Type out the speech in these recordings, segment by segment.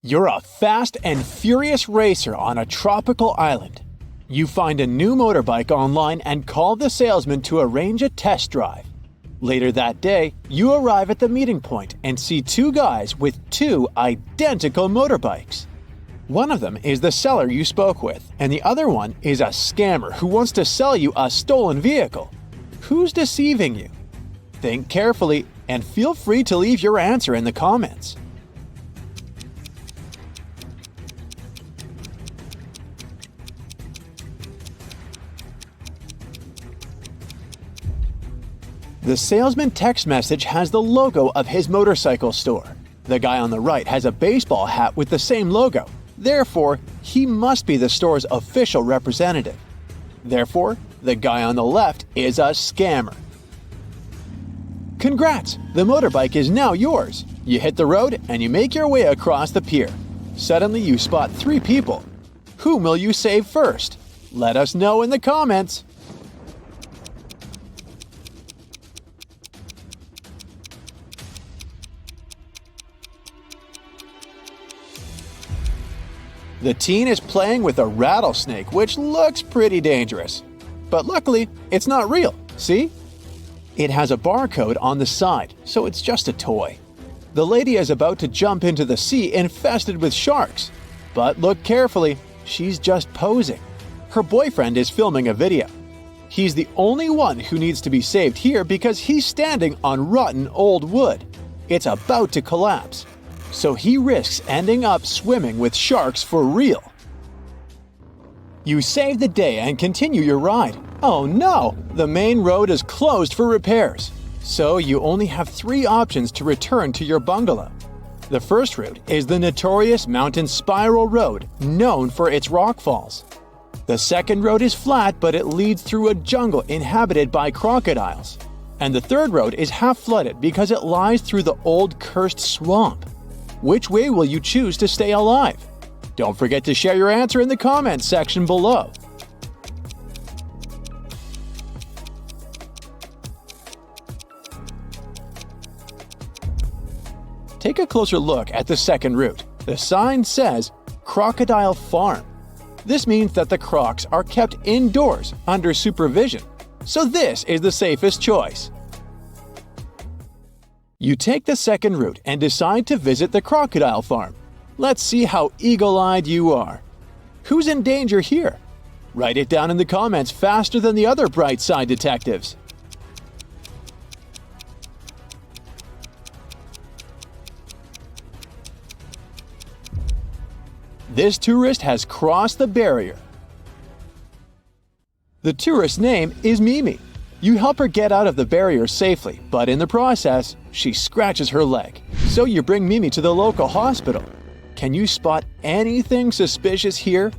You're a fast and furious racer on a tropical island. You find a new motorbike online and call the salesman to arrange a test drive. Later that day, you arrive at the meeting point and see two guys with two identical motorbikes. One of them is the seller you spoke with, and the other one is a scammer who wants to sell you a stolen vehicle. Who's deceiving you? Think carefully and feel free to leave your answer in the comments. The salesman text message has the logo of his motorcycle store. The guy on the right has a baseball hat with the same logo. Therefore, he must be the store's official representative. Therefore, the guy on the left is a scammer. Congrats! The motorbike is now yours. You hit the road and you make your way across the pier. Suddenly you spot three people. Whom will you save first? Let us know in the comments. The teen is playing with a rattlesnake, which looks pretty dangerous. But luckily, it's not real, see? It has a barcode on the side, so it's just a toy. The lady is about to jump into the sea infested with sharks. But look carefully, she's just posing. Her boyfriend is filming a video. He's the only one who needs to be saved here because he's standing on rotten old wood. It's about to collapse. So he risks ending up swimming with sharks for real. You save the day and continue your ride. Oh no! The main road is closed for repairs. So you only have three options to return to your bungalow. The first route is the notorious mountain spiral road, known for its rockfalls. The second road is flat, but it leads through a jungle inhabited by crocodiles. And the third road is half flooded because it lies through the old cursed swamp. Which way will you choose to stay alive? Don't forget to share your answer in the comments section below. Take a closer look at the second route. The sign says Crocodile Farm. This means that the crocs are kept indoors under supervision. So this is the safest choice. You take the second route and decide to visit the crocodile farm. Let's see how eagle-eyed you are. Who's in danger here? Write it down in the comments faster than the other bright side detectives. This tourist has crossed the barrier. The tourist's name is Mimi. You help her get out of the barrier safely, but in the process, she scratches her leg. So you bring Mimi to the local hospital. Can you spot anything suspicious here?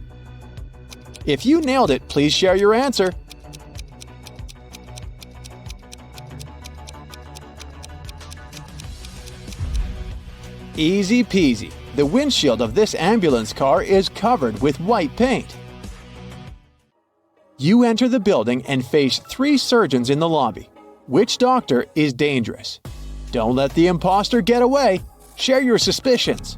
If you nailed it, please share your answer. Easy peasy. The windshield of this ambulance car is covered with white paint. You enter the building and face three surgeons in the lobby. Which doctor is dangerous? Don't let the imposter get away. Share your suspicions.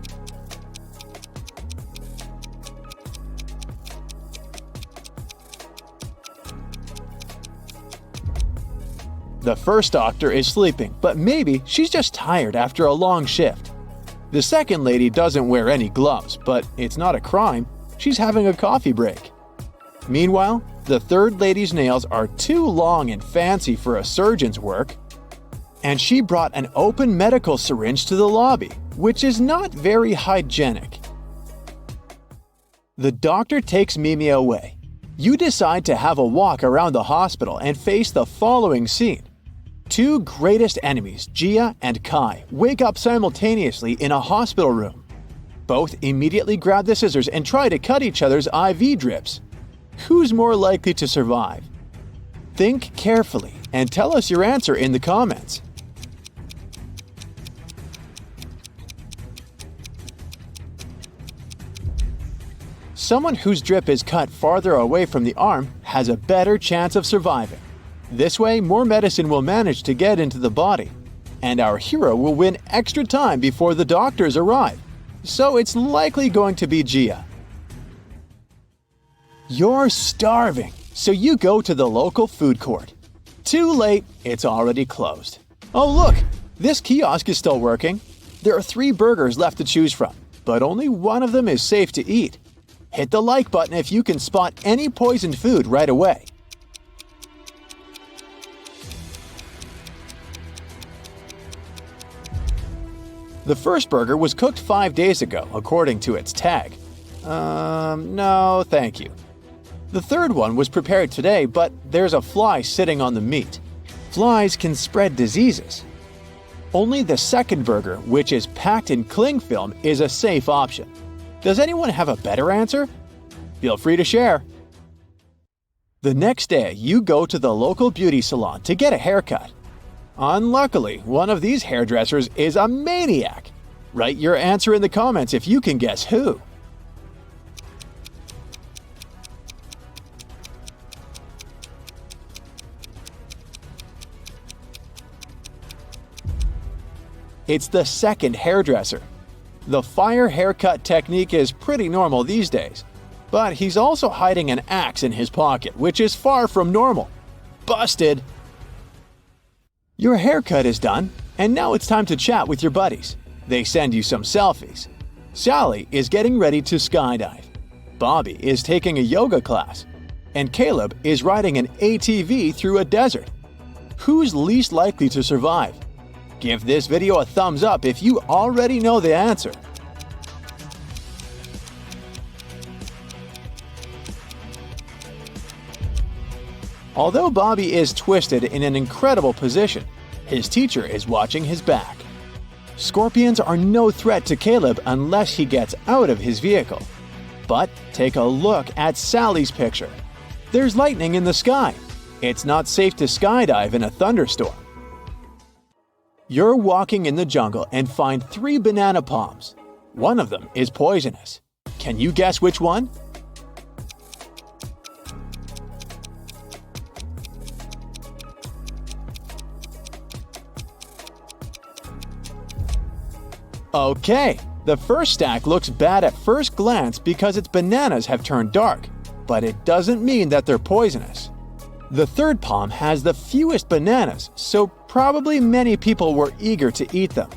The first doctor is sleeping, but maybe she's just tired after a long shift. The second lady doesn't wear any gloves, but it's not a crime. She's having a coffee break. Meanwhile, the third lady's nails are too long and fancy for a surgeon's work. And she brought an open medical syringe to the lobby, which is not very hygienic. The doctor takes Mimi away. You decide to have a walk around the hospital and face the following scene. Two greatest enemies, Gia and Kai, wake up simultaneously in a hospital room. Both immediately grab the scissors and try to cut each other's IV drips. Who's more likely to survive? Think carefully and tell us your answer in the comments. Someone whose drip is cut farther away from the arm has a better chance of surviving. This way, more medicine will manage to get into the body, and our hero will win extra time before the doctors arrive. so it's likely going to be Gia. You're starving, so you go to the local food court. Too late, it's already closed. Oh look, this kiosk is still working. There are 3 burgers left to choose from, but only one of them is safe to eat. Hit the like button if you can spot any poisoned food right away. The first burger was cooked 5 days ago, according to its tag. No, thank you. The third one was prepared today, but there's a fly sitting on the meat. Flies can spread diseases. Only the second burger, which is packed in cling film, is a safe option. Does anyone have a better answer? Feel free to share. The next day, you go to the local beauty salon to get a haircut. Unluckily, one of these hairdressers is a maniac. Write your answer in the comments if you can guess who. It's the second hairdresser. The fire haircut technique is pretty normal these days, but he's also hiding an axe in his pocket, which is far from normal. Busted! Your haircut is done, and now it's time to chat with your buddies. They send you some selfies. Sally is getting ready to skydive. Bobby is taking a yoga class. And Caleb is riding an ATV through a desert. Who's least likely to survive? Give this video a thumbs up if you already know the answer. Although Bobby is twisted in an incredible position, his teacher is watching his back. Scorpions are no threat to Caleb unless he gets out of his vehicle. But take a look at Sally's picture. There's lightning in the sky. It's not safe to skydive in a thunderstorm. You're walking in the jungle and find 3 banana palms. One of them is poisonous. Can you guess which one? Okay, the first stack looks bad at first glance because its bananas have turned dark, but it doesn't mean that they're poisonous. The third palm has the fewest bananas, so probably many people were eager to eat them.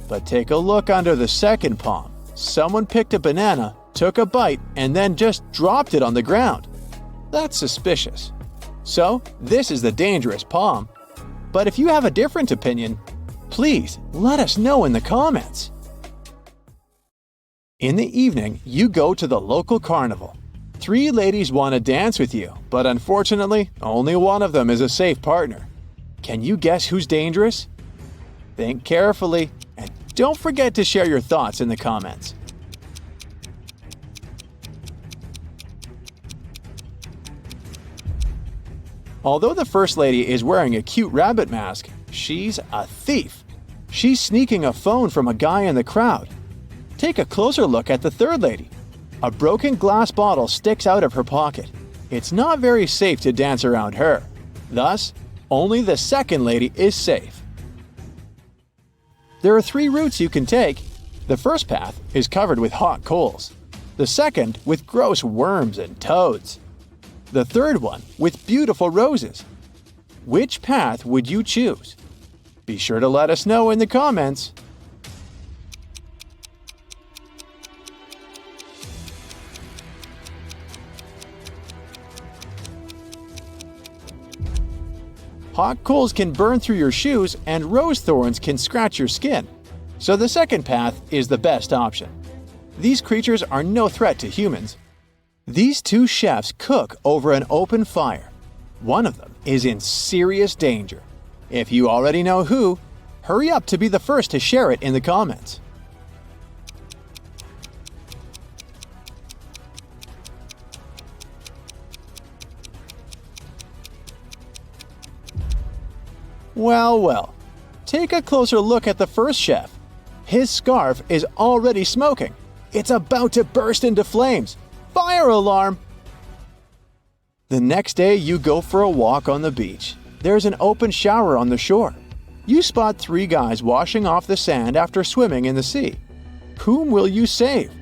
But take a look under the second palm. Someone picked a banana, took a bite, and then just dropped it on the ground. That's suspicious. So, this is the dangerous palm. But if you have a different opinion, please let us know in the comments. In the evening, you go to the local carnival. 3 ladies want to dance with you, but unfortunately, only one of them is a safe partner. Can you guess who's dangerous? Think carefully, and don't forget to share your thoughts in the comments. Although the first lady is wearing a cute rabbit mask, she's a thief. She's sneaking a phone from a guy in the crowd. Take a closer look at the third lady. A broken glass bottle sticks out of her pocket. It's not very safe to dance around her. Thus, only the second lady is safe. There are 3 routes you can take. The first path is covered with hot coals. The second with gross worms and toads. The third one with beautiful roses. Which path would you choose? Be sure to let us know in the comments. Hot coals can burn through your shoes and rose thorns can scratch your skin. So the second path is the best option. These creatures are no threat to humans. These 2 chefs cook over an open fire. One of them is in serious danger. If you already know who, hurry up to be the first to share it in the comments. Well, well, take a closer look at the first chef. His scarf is already smoking. It's about to burst into flames. Fire alarm! The next day, you go for a walk on the beach. There's an open shower on the shore. You spot 3 guys washing off the sand after swimming in the sea. Whom will you save?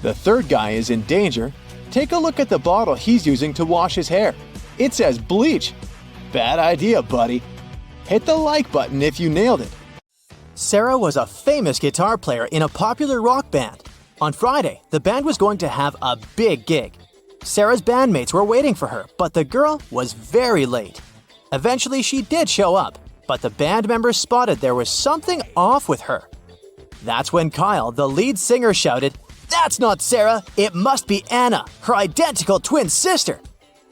The third guy is in danger. Take a look at the bottle he's using to wash his hair. It says bleach. Bad idea, buddy. Hit the like button if you nailed it. Sarah was a famous guitar player in a popular rock band. On Friday, the band was going to have a big gig. Sarah's bandmates were waiting for her, but the girl was very late. Eventually, she did show up, but the band members spotted there was something off with her. That's when Kyle, the lead singer, shouted, "That's not Sarah! It must be Anna, her identical twin sister!"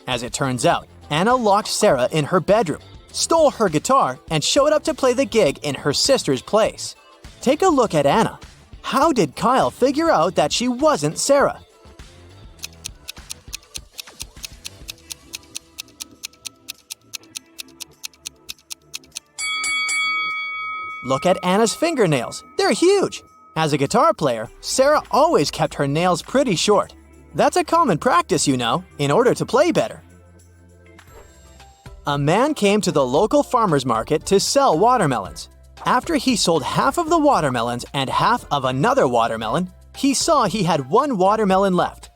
As it turns out, Anna locked Sarah in her bedroom, stole her guitar, and showed up to play the gig in her sister's place. Take a look at Anna. How did Kyle figure out that she wasn't Sarah? Look at Anna's fingernails. They're huge. As a guitar player, Sarah always kept her nails pretty short. That's a common practice, you know, in order to play better. A man came to the local farmer's market to sell watermelons. After he sold half of the watermelons and half of another watermelon, he saw he had one watermelon left.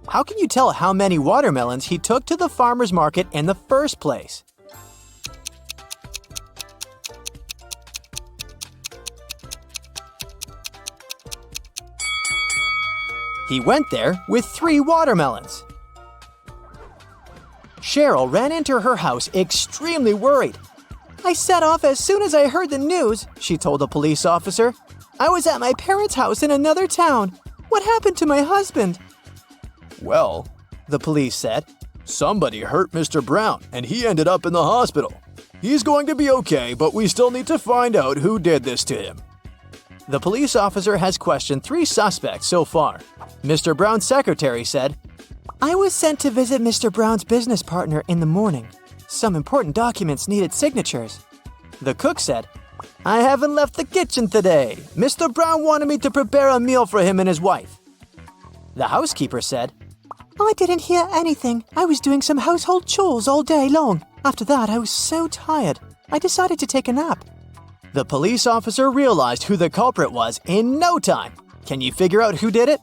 How can you tell how many watermelons he took to the farmer's market in the first place? He went there with 3 watermelons. Cheryl ran into her house extremely worried. "I set off as soon as I heard the news," she told a police officer. "I was at my parents' house in another town. What happened to my husband?" "Well," the police said, "somebody hurt Mr. Brown and he ended up in the hospital. He's going to be okay, but we still need to find out who did this to him." The police officer has questioned 3 suspects so far. Mr. Brown's secretary said, "I was sent to visit Mr. Brown's business partner in the morning. Some important documents needed signatures." The cook said, "I haven't left the kitchen today. Mr. Brown wanted me to prepare a meal for him and his wife." The housekeeper said, "I didn't hear anything. I was doing some household chores all day long. After that, I was so tired. I decided to take a nap." The police officer realized who the culprit was in no time. Can you figure out who did it?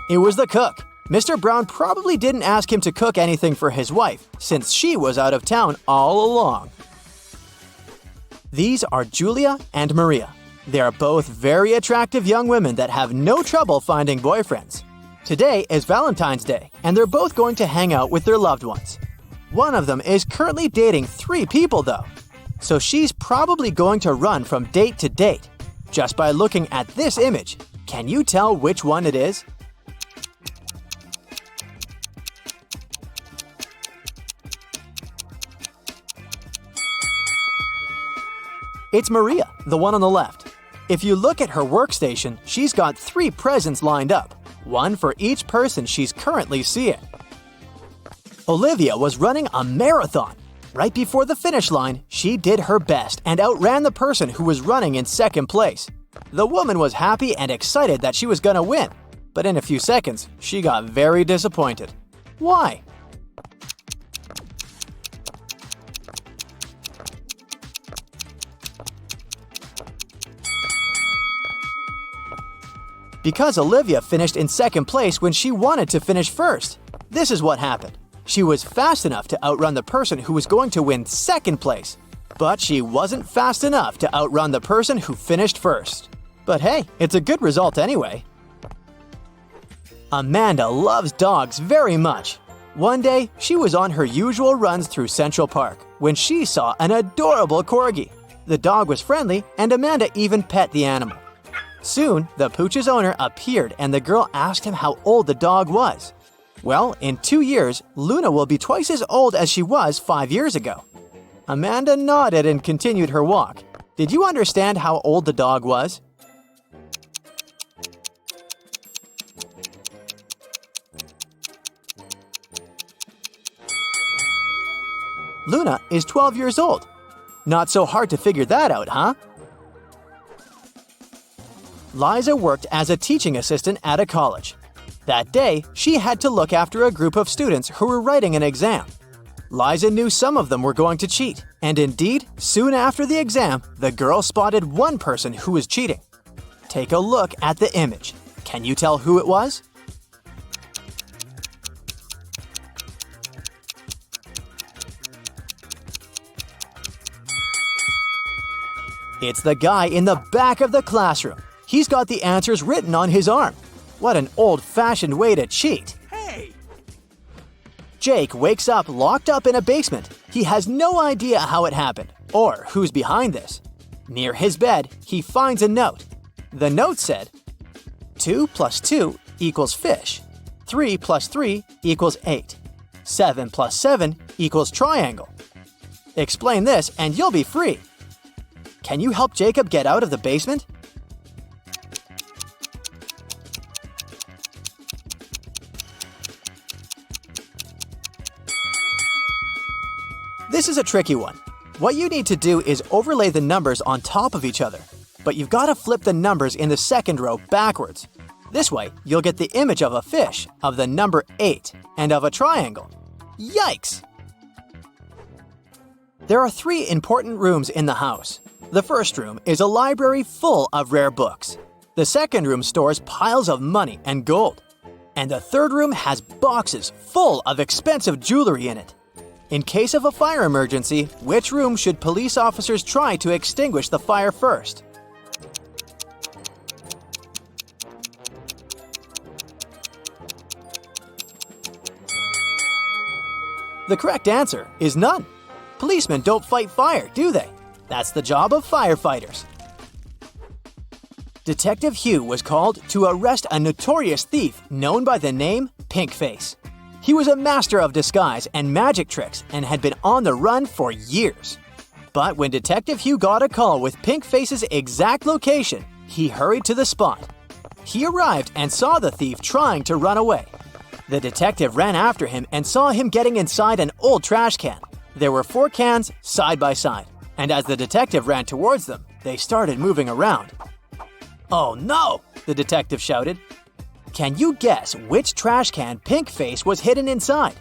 It was the cook. Mr. Brown probably didn't ask him to cook anything for his wife, since she was out of town all along. These are Julia and Maria. They are both very attractive young women that have no trouble finding boyfriends. Today is Valentine's Day, and they're both going to hang out with their loved ones. One of them is currently dating 3 people, though. So she's probably going to run from date to date. Just by looking at this image, can you tell which one it is? It's Maria, the one on the left. If you look at her workstation, she's got 3 presents lined up, one for each person she's currently seeing. Olivia was running a marathon. Right before the finish line, she did her best and outran the person who was running in second place. The woman was happy and excited that she was gonna win, but in a few seconds, she got very disappointed. Why? Because Olivia finished in second place when she wanted to finish first. This is what happened. She was fast enough to outrun the person who was going to win second place, but she wasn't fast enough to outrun the person who finished first. But hey, it's a good result anyway. Amanda loves dogs very much. One day, she was on her usual runs through Central Park when she saw an adorable corgi. The dog was friendly, and Amanda even pet the animal. Soon, the pooch's owner appeared and the girl asked him how old the dog was. Well, in 2 years, Luna will be twice as old as she was 5 years ago. Amanda nodded and continued her walk. Did you understand how old the dog was? Luna is 12 years old. Not so hard to figure that out, huh? Liza worked as a teaching assistant at a college. That day, she had to look after a group of students who were writing an exam. Liza knew some of them were going to cheat, and indeed, soon after the exam, the girl spotted one person who was cheating. Take a look at the image. Can you tell who it was? It's the guy in the back of the classroom. He's got the answers written on his arm. What an old-fashioned way to cheat. Hey! Jake wakes up locked up in a basement. He has no idea how it happened or who's behind this. Near his bed, he finds a note. The note said, 2 plus 2 equals fish. 3 plus 3 equals 8. 7 plus 7 equals triangle. Explain this and you'll be free. Can you help Jacob get out of the basement? This is a tricky one. What you need to do is overlay the numbers on top of each other, but you've got to flip the numbers in the second row backwards. This way, you'll get the image of a fish, of the number 8, and of a triangle. Yikes! There are 3 important rooms in the house. The first room is a library full of rare books. The second room stores piles of money and gold. And the third room has boxes full of expensive jewelry in it. In case of a fire emergency, which room should police officers try to extinguish the fire first? The correct answer is none. Policemen don't fight fire, do they? That's the job of firefighters. Detective Hugh was called to arrest a notorious thief known by the name Pinkface. He was a master of disguise and magic tricks and had been on the run for years. But when Detective Hugh got a call with Pinkface's exact location, he hurried to the spot. He arrived and saw the thief trying to run away. The detective ran after him and saw him getting inside an old trash can. There were 4 cans side by side, and as the detective ran towards them, they started moving around. "Oh no!" the detective shouted. Can you guess which trash can Pinkface was hidden inside?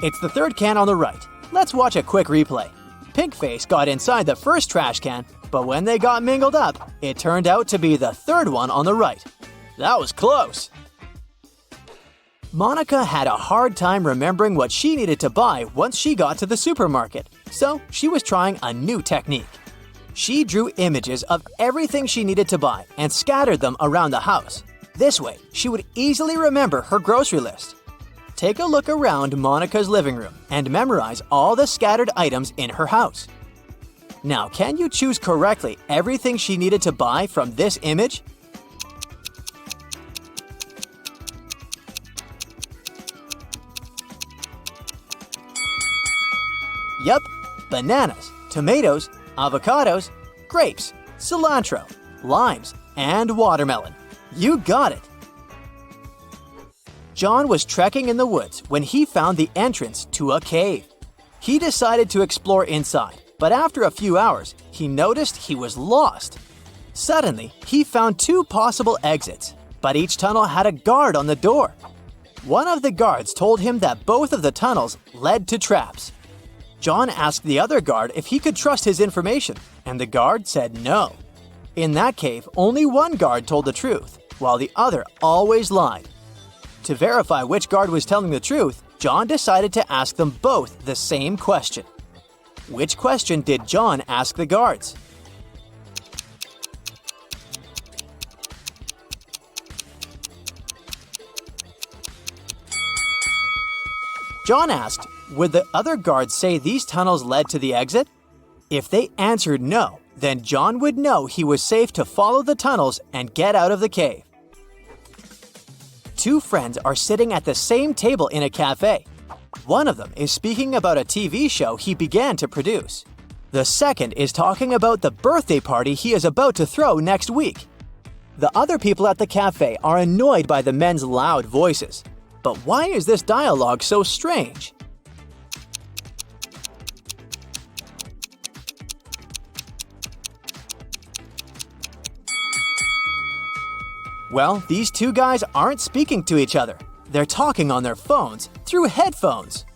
It's the third can on the right. Let's watch a quick replay. Pinkface got inside the first trash can, but when they got mingled up, it turned out to be the third one on the right. That was close. Monica had a hard time remembering what she needed to buy once she got to the supermarket, so she was trying a new technique. She drew images of everything she needed to buy and scattered them around the house. This way, she would easily remember her grocery list. Take a look around Monica's living room and memorize all the scattered items in her house. Now, can you choose correctly everything she needed to buy from this image? Yup, bananas, tomatoes, avocados, grapes, cilantro, limes, and watermelon. You got it! John was trekking in the woods when he found the entrance to a cave. He decided to explore inside, but after a few hours, he noticed he was lost. Suddenly, he found 2 possible exits, but each tunnel had a guard on the door. One of the guards told him that both of the tunnels led to traps. John asked the other guard if he could trust his information, and the guard said no. In that cave, only one guard told the truth, while the other always lied. To verify which guard was telling the truth, John decided to ask them both the same question. Which question did John ask the guards? John asked, would the other guards say these tunnels led to the exit? If they answered no, then John would know he was safe to follow the tunnels and get out of the cave. 2 friends are sitting at the same table in a cafe. One of them is speaking about a TV show he began to produce. The second is talking about the birthday party he is about to throw next week. The other people at the cafe are annoyed by the men's loud voices. But why is this dialogue so strange? Well, these two guys aren't speaking to each other. They're talking on their phones through headphones.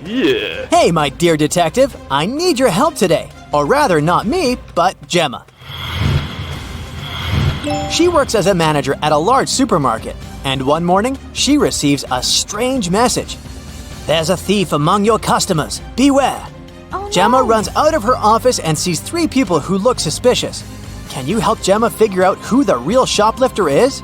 Yeah. Hey, my dear detective, I need your help today. Or rather, not me, but Gemma. She works as a manager at a large supermarket, and one morning, she receives a strange message. There's a thief among your customers. Beware. Oh, no. Gemma runs out of her office and sees 3 people who look suspicious. Can you help Gemma figure out who the real shoplifter is?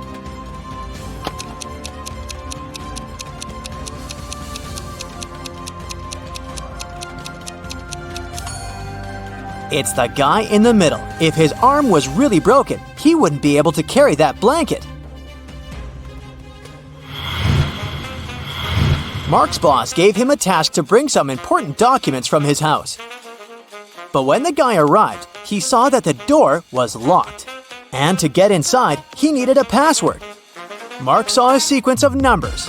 It's the guy in the middle. If his arm was really broken, he wouldn't be able to carry that blanket. Mark's boss gave him a task to bring some important documents from his house. But when the guy arrived, he saw that the door was locked. And to get inside, he needed a password. Mark saw a sequence of numbers.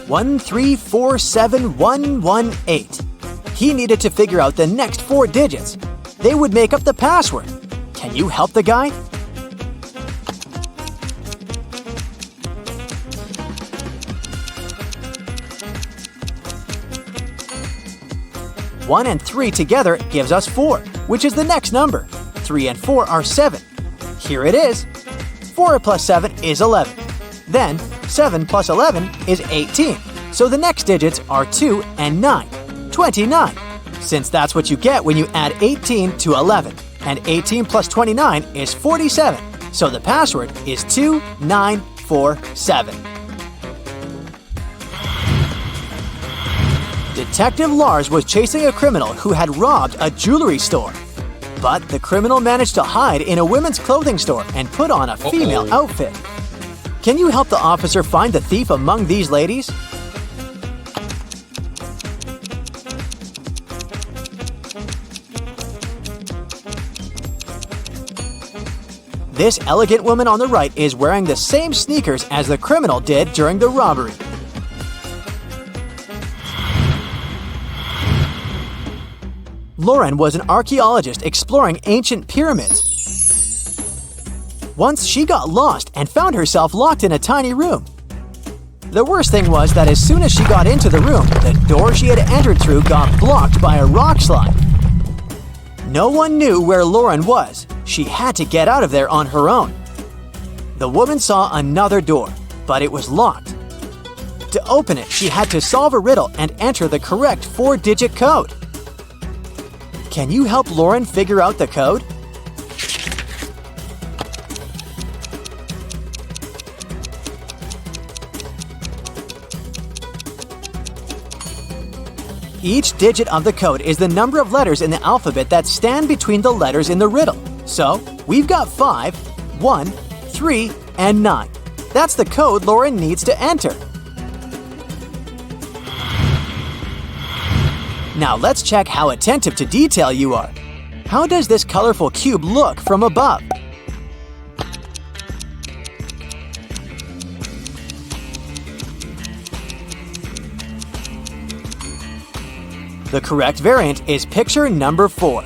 1347118. He needed to figure out the next 4 digits. They would make up the password. Can you help the guy? One and 3 together gives us 4, which is the next number. 3 and 4 are 7. Here it is. 4 plus 7 is 11. Then 7 plus 11 is 18. So the next digits are 2 and 9. 29. Since that's what you get when you add 18 to 11. And 18 plus 29 is 47. So the password is 2947. Detective Lars was chasing a criminal who had robbed a jewelry store. But the criminal managed to hide in a women's clothing store and put on a female outfit. Can you help the officer find the thief among these ladies? This elegant woman on the right is wearing the same sneakers as the criminal did during the robbery. Lauren was an archaeologist exploring ancient pyramids. Once she got lost and found herself locked in a tiny room. The worst thing was that as soon as she got into the room, the door she had entered through got blocked by a rock slide. No one knew where Lauren was. She had to get out of there on her own. The woman saw another door, but it was locked. To open it, she had to solve a riddle and enter the correct 4-digit code. Can you help Lauren figure out the code? Each digit of the code is the number of letters in the alphabet that stand between the letters in the riddle. So, we've got 5, 1, 3, and 9. That's the code Lauren needs to enter. Now let's check how attentive to detail you are. How does this colorful cube look from above? The correct variant is picture number 4.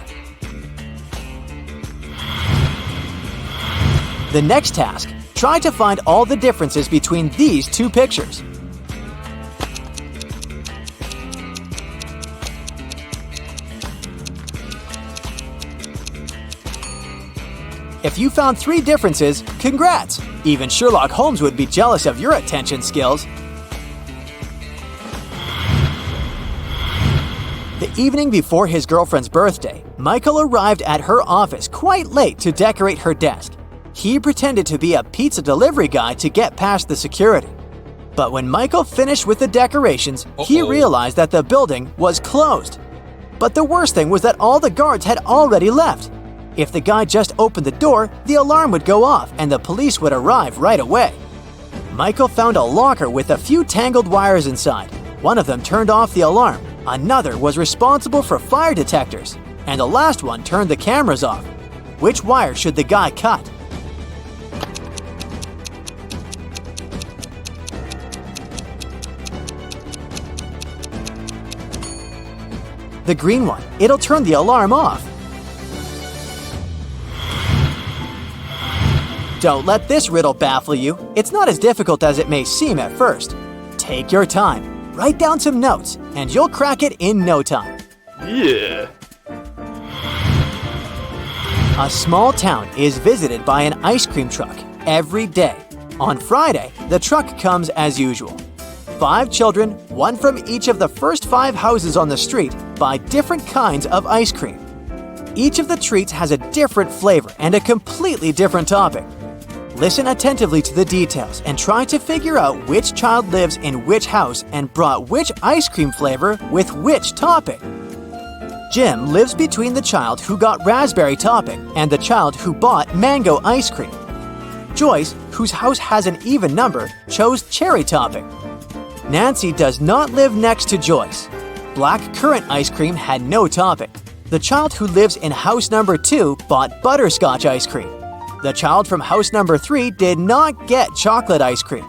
The next task, try to find all the differences between these 2 pictures. If you found 3 differences, congrats! Even Sherlock Holmes would be jealous of your attention skills. The evening before his girlfriend's birthday, Michael arrived at her office quite late to decorate her desk. He pretended to be a pizza delivery guy to get past the security. But when Michael finished with the decorations, he realized that the building was closed. But the worst thing was that all the guards had already left. If the guy just opened the door, the alarm would go off and the police would arrive right away. Michael found a locker with a few tangled wires inside. One of them turned off the alarm, another was responsible for fire detectors, and the last one turned the cameras off. Which wire should the guy cut? The green one. It'll turn the alarm off. Don't let this riddle baffle you. It's not as difficult as it may seem at first. Take your time, write down some notes, and you'll crack it in no time. Yeah. A small town is visited by an ice cream truck every day. On Friday, the truck comes as usual. 5 children, one from each of the first 5 houses on the street, buy different kinds of ice cream. Each of the treats has a different flavor and a completely different topping. Listen attentively to the details and try to figure out which child lives in which house and brought which ice cream flavor with which topping. Jim lives between the child who got raspberry topping and the child who bought mango ice cream. Joyce, whose house has an even number, chose cherry topping. Nancy does not live next to Joyce. Black currant ice cream had no topping. The child who lives in house number 2 bought butterscotch ice cream. The child from house number 3 did not get chocolate ice cream.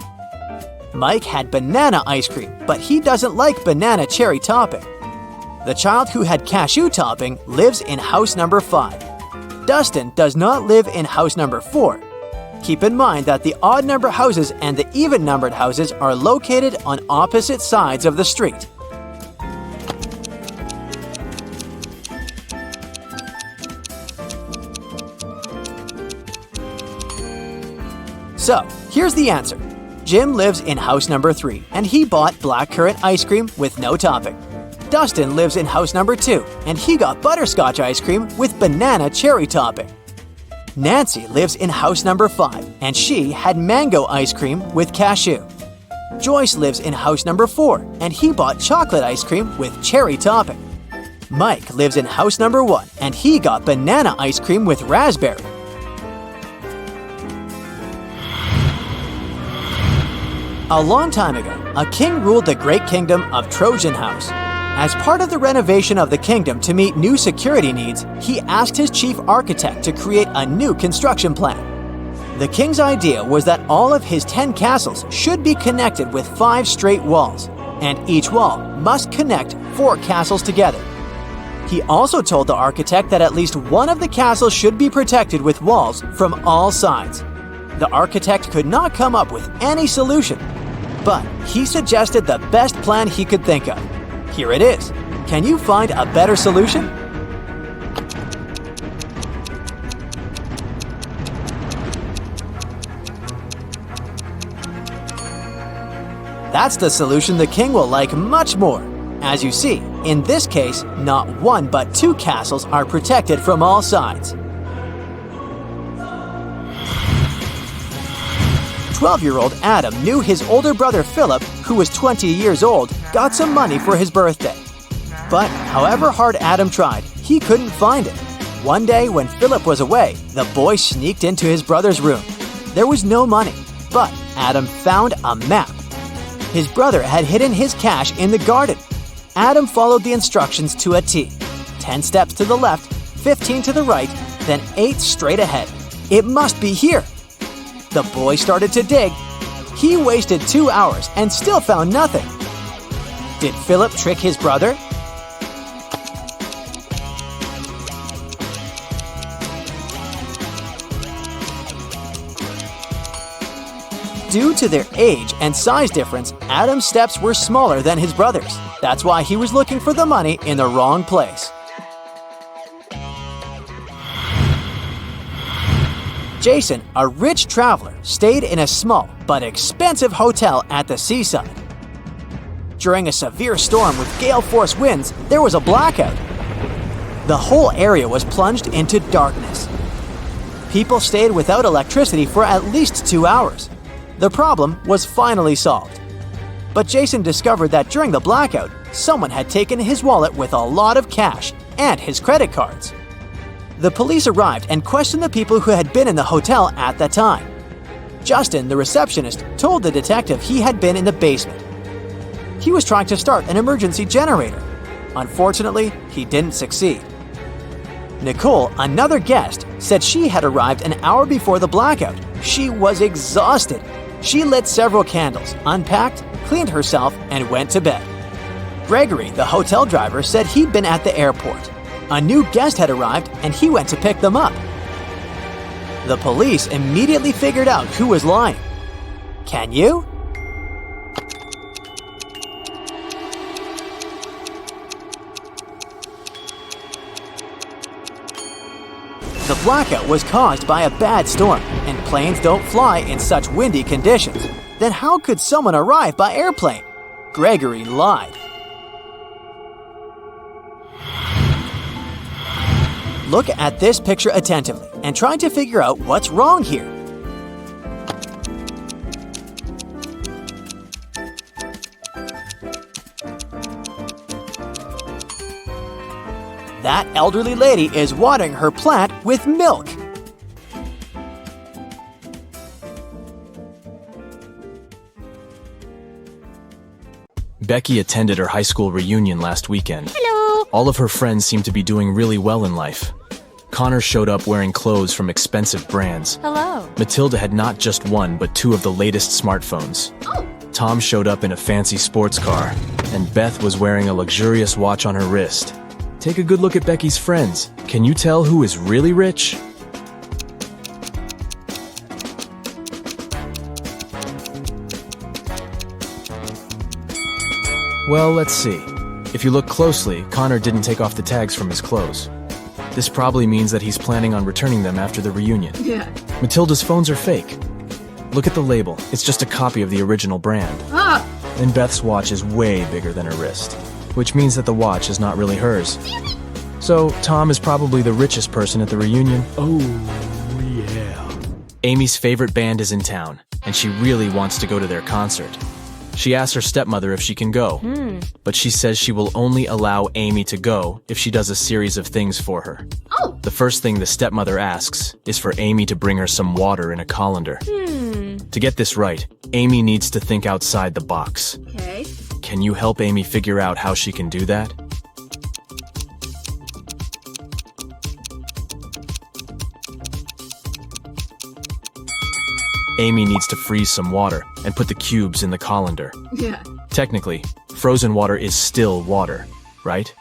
Mike had banana ice cream, but he doesn't like banana cherry topping. The child who had cashew topping lives in house number 5. Dustin does not live in house number 4. Keep in mind that the odd number houses and the even numbered houses are located on opposite sides of the street. So, here's the answer. Jim lives in house number 3, and he bought blackcurrant ice cream with no topping. Dustin lives in house number 2, and he got butterscotch ice cream with banana cherry topping. Nancy lives in house number 5, and she had mango ice cream with cashew. Joyce lives in house number 4, and he bought chocolate ice cream with cherry topping. Mike lives in house number 1, and he got banana ice cream with raspberry. A long time ago, a king ruled the great kingdom of Trojan House. As part of the renovation of the kingdom to meet new security needs, he asked his chief architect to create a new construction plan. The king's idea was that all of his 10 castles should be connected with 5 straight walls, and each wall must connect 4 castles together. He also told the architect that at least one of the castles should be protected with walls from all sides. The architect could not come up with any solution, but he suggested the best plan he could think of. Here it is. Can you find a better solution? That's the solution the king will like much more. As you see, in this case, not 1 but 2 castles are protected from all sides. 12-year-old Adam knew his older brother Philip, who was 20 years old, got some money for his birthday. But however hard Adam tried, he couldn't find it. One day when Philip was away, the boy sneaked into his brother's room. There was no money, but Adam found a map. His brother had hidden his cash in the garden. Adam followed the instructions to a T. 10 steps to the left, 15 to the right, then 8 straight ahead. It must be here. The boy started to dig. He wasted 2 hours and still found nothing. Did Philip trick his brother? Due to their age and size difference, Adam's steps were smaller than his brother's. That's why he was looking for the money in the wrong place. Jason, a rich traveler, stayed in a small but expensive hotel at the seaside. During a severe storm with gale-force winds, there was a blackout. The whole area was plunged into darkness. People stayed without electricity for at least 2 hours. The problem was finally solved. But Jason discovered that during the blackout, someone had taken his wallet with a lot of cash and his credit cards. The police arrived and questioned the people who had been in the hotel at that time. Justin, the receptionist, told the detective he had been in the basement. He was trying to start an emergency generator. Unfortunately, he didn't succeed. Nicole, another guest, said she had arrived an hour before the blackout. She was exhausted. She lit several candles, unpacked, cleaned herself, and went to bed. Gregory, the hotel driver, said he'd been at the airport. A new guest had arrived and he went to pick them up. The police immediately figured out who was lying. Can you? The blackout was caused by a bad storm, and planes don't fly in such windy conditions. Then how could someone arrive by airplane? Gregory lied. Look at this picture attentively and try to figure out what's wrong here. That elderly lady is watering her plant with milk. Becky attended her high school reunion last weekend. Hello. All of her friends seemed to be doing really well in life. Connor showed up wearing clothes from expensive brands. Hello. Matilda had not just one, but two of the latest smartphones. Oh. Tom showed up in a fancy sports car, and Beth was wearing a luxurious watch on her wrist. Take a good look at Becky's friends. Can you tell who is really rich? Well, let's see. If you look closely, Connor didn't take off the tags from his clothes. This probably means that he's planning on returning them after the reunion. Yeah. Matilda's phones are fake. Look at the label. It's just a copy of the original brand. Ah. And Beth's watch is way bigger than her wrist, which means that the watch is not really hers. So, Tom is probably the richest person at the reunion. Oh, yeah. Amy's favorite band is in town, and she really wants to go to their concert. She asks her stepmother if she can go, but she says she will only allow Amy to go if she does a series of things for her. Oh. The first thing the stepmother asks is for Amy to bring her some water in a colander. To get this right, Amy needs to think outside the box. Okay. Can you help Amy figure out how she can do that? Amy needs to freeze some water and put the cubes in the colander. Yeah. Technically, frozen water is still water, right?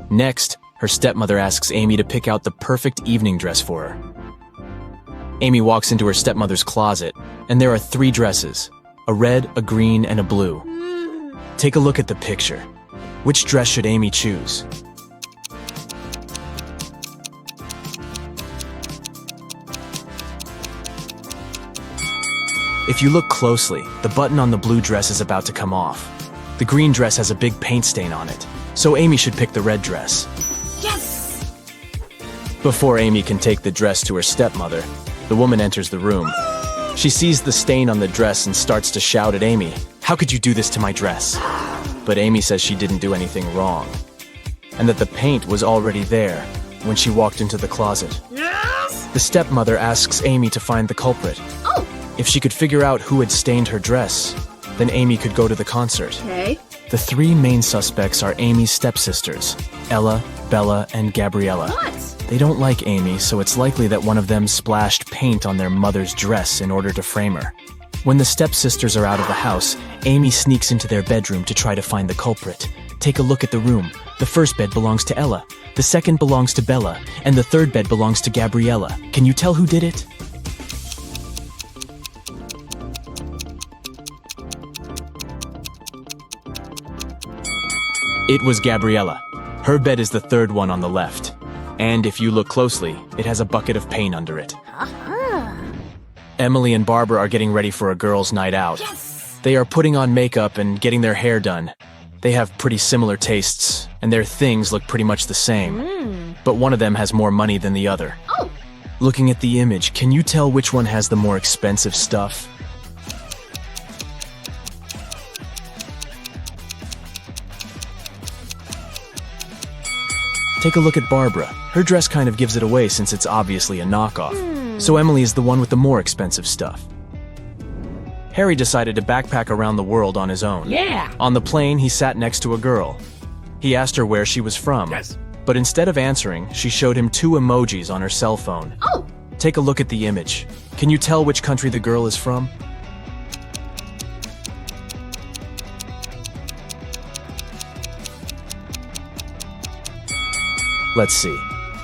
Next, her stepmother asks Amy to pick out the perfect evening dress for her. Amy walks into her stepmother's closet, and there are 3 dresses, a red, a green, and a blue. Take a look at the picture. Which dress should Amy choose? If you look closely, the button on the blue dress is about to come off. The green dress has a big paint stain on it, so Amy should pick the red dress. Yes. Before Amy can take the dress to her stepmother, the woman enters the room. She sees the stain on the dress and starts to shout at Amy, "How could you do this to my dress?" But Amy says she didn't do anything wrong, and that the paint was already there when she walked into the closet. Yes. The stepmother asks Amy to find the culprit. Oh. If she could figure out who had stained her dress, then Amy could go to the concert. Okay. The 3 main suspects are Amy's stepsisters, Ella, Bella, and Gabriella. What? They don't like Amy, so it's likely that one of them splashed paint on their mother's dress in order to frame her. When the stepsisters are out of the house, Amy sneaks into their bedroom to try to find the culprit. Take a look at the room. The first bed belongs to Ella, the second belongs to Bella, and the third bed belongs to Gabriella. Can you tell who did it? It was Gabriella. Her bed is the third one on the left. And if you look closely, it has a bucket of paint under it. Emily and Barbara are getting ready for a girls' night out. Yes. They are putting on makeup and getting their hair done. They have pretty similar tastes, and their things look pretty much the same. But one of them has more money than the other. Oh. Looking at the image, can you tell which one has the more expensive stuff? Take a look at Barbara. Her dress kind of gives it away since it's obviously a knockoff. So Emily is the one with the more expensive stuff. Harry decided to backpack around the world on his own. Yeah. On the plane, he sat next to a girl. He asked her where she was from. Yes. But instead of answering, she showed him 2 emojis on her cell phone. Oh. Take a look at the image. Can you tell which country the girl is from? Let's see.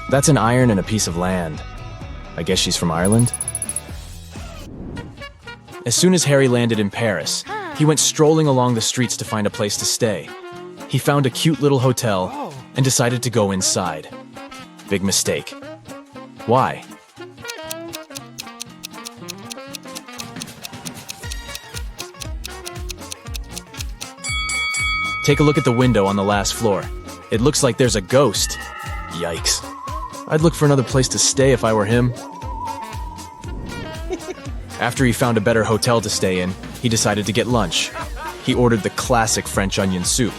That's an iron and a piece of land. I guess she's from Ireland? As soon as Harry landed in Paris, he went strolling along the streets to find a place to stay. He found a cute little hotel and decided to go inside. Big mistake. Why? Take a look at the window on the last floor. It looks like there's a ghost. Yikes. I'd look for another place to stay if I were him. After he found a better hotel to stay in, he decided to get lunch. He ordered the classic French onion soup.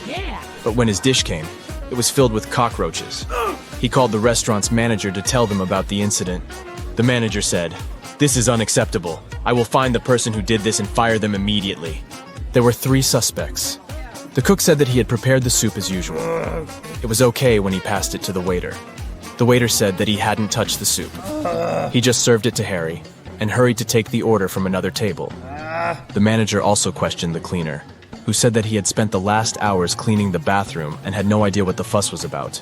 But when his dish came, it was filled with cockroaches. He called the restaurant's manager to tell them about the incident. The manager said, "This is unacceptable. I will find the person who did this and fire them immediately." There were 3 suspects. The cook said that he had prepared the soup as usual. It was okay when he passed it to the waiter. The waiter said that he hadn't touched the soup. He just served it to Harry and hurried to take the order from another table. The manager also questioned the cleaner, who said that he had spent the last hours cleaning the bathroom and had no idea what the fuss was about.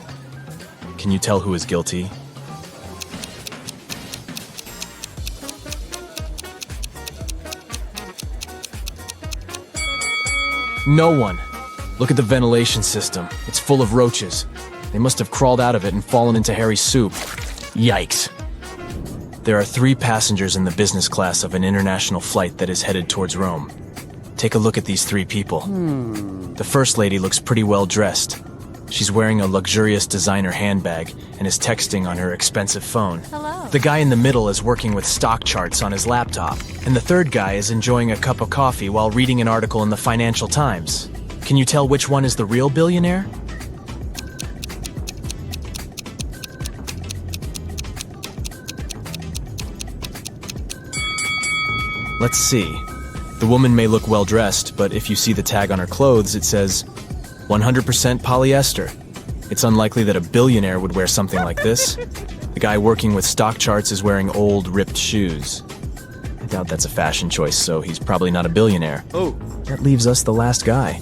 Can you tell who is guilty? No one. Look at the ventilation system. It's full of roaches. They must have crawled out of it and fallen into Harry's soup. Yikes. There are 3 passengers in the business class of an international flight that is headed towards Rome. Take a look at these 3 people. The first lady looks pretty well dressed. She's wearing a luxurious designer handbag and is texting on her expensive phone. Hello. The guy in the middle is working with stock charts on his laptop, and the third guy is enjoying a cup of coffee while reading an article in the Financial Times. Can you tell which one is the real billionaire? Let's see. The woman may look well dressed, but if you see the tag on her clothes, it says 100% polyester. It's unlikely that a billionaire would wear something like this. The guy working with stock charts is wearing old, ripped shoes. I doubt that's a fashion choice, so he's probably not a billionaire. Oh. That leaves us the last guy.